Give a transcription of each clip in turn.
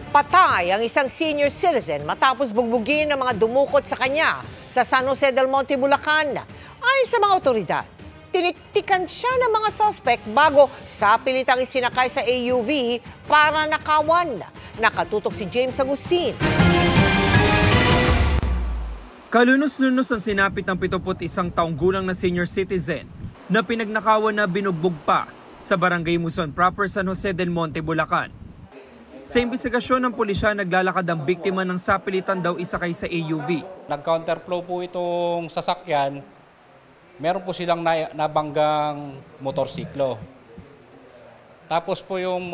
Patay ang isang senior citizen matapos bugbugin ng mga dumukot sa kanya sa San Jose del Monte, Bulacan. Ayon sa mga otoridad, tinitikan siya ng mga suspect bago sapilitang isinakay sa AUV para nakawan. Nakatutok si James Agustin. Kalunos-lunos ang sinapit ng 71 taong gulang na senior citizen na pinagnakawan na binugbog pa sa Barangay Muson proper, San Jose del Monte, Bulacan. Sa imbestigasyon ng pulisya, naglalakad ang biktima ng sapilitan daw isakay sa AUV. Nag-counterflow po itong sasakyan. Meron po silang nabanggang motorsiklo. Tapos po yung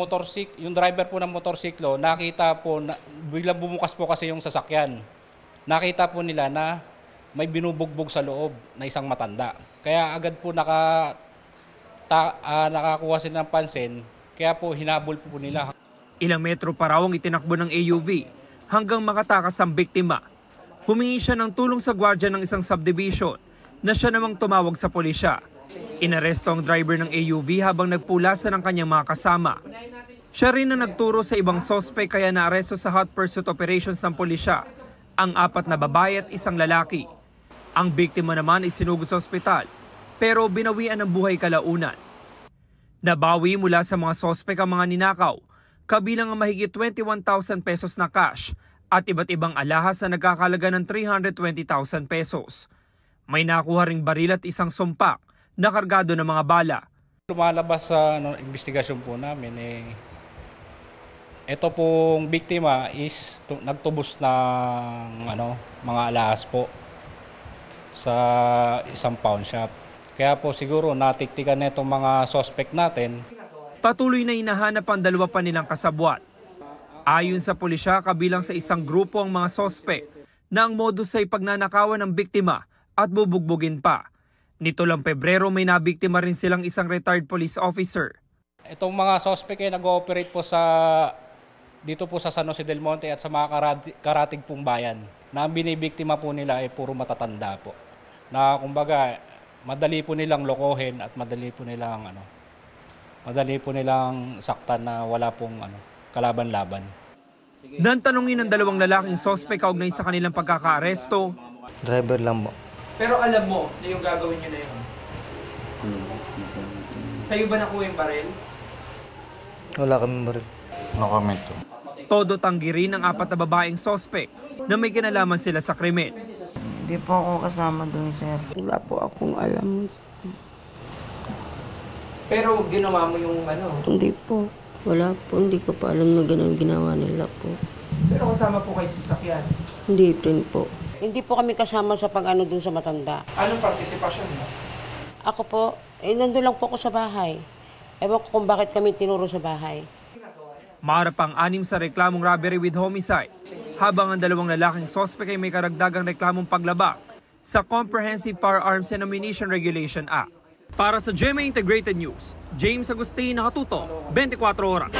driver po ng motorsiklo, nakita po, biglang bumukas po kasi yung sasakyan. Nakita po nila na may binubugbog sa loob na isang matanda. Kaya agad po nakakuha sila ng pansin, kaya po hinabol po nila. Ilang metro pa raw ang itinakbo ng AUV hanggang makatakas ang biktima. Humingi siya ng tulong sa gwardiya ng isang subdivision na siya namang tumawag sa pulisya. Inaresto ang driver ng AUV habang nagpulasan ng kanyang mga kasama. Siya rin na nagturo sa ibang suspect kaya naaresto sa hot pursuit operations ng pulisya ang 4 na babae at isang lalaki. Ang biktima naman ay sinugod sa ospital pero binawian ng buhay kalaunan. Nabawi mula sa mga suspect ang mga ninakaw, kabilang ang mahigit 21,000 pesos na cash at iba't ibang alahas na nagkakalaga ng 320,000 pesos. May nakuha ring baril at isang sumpak na kargado ng mga bala. Lumalabas sa investigasyon po namin, ito pong biktima is nagtubos ng mga alahas po sa isang pawn shop. Kaya po siguro natiktikan na itong mga suspect natin. Patuloy na hinahanap ang 2 pa nilang kasabwat. Ayon sa pulisya, kabilang sa isang grupo ang mga suspect na ang modus ay pagnanakawan ng biktima at bubugbugin pa. Nito lang Pebrero may nabiktima rin silang isang retired police officer. Itong mga suspect ay nag-ooperate po dito po sa San Jose del Monte at sa mga karatig pong bayan. Na ang binibiktima po nila ay puro matatanda po. Na kumbaga madali po nilang lokohin at madali po nilang saktan na wala pong kalaban-laban. Nang tanungin ng 2 lalaking suspect kaugnay sa kanilang pagkakaaresto, driver lang po. pero alam mo na yung gagawin nyo na yun? Sa'yo ba nakuha yung baril? Wala kaming baril. No comment to. Todo tanggi rin ng 4 na babaeng suspect na may kinalaman sila sa krimen. Hindi po ako kasama doon, sir. Wala po akong alam. Pero ginawa mo yung Hindi po. Wala po. Hindi ko pa alam na ganun ginawa nila po. Pero kasama po kayo sa sakyan. Hindi rin po. Hindi po kami kasama sa dun sa matanda. Anong partisipasyon mo? Ako po, nandun lang po ako sa bahay. Ewan ko kung bakit kami tinuro sa bahay. Maharap ang 6 sa reklamong robbery with homicide, habang ang 2 lalaking suspect ay may karagdagang reklamong paglabag sa Comprehensive Firearms and Ammunition Regulation Act. Para sa GMA Integrated News, James Agustin, nakatuto, 24 oras.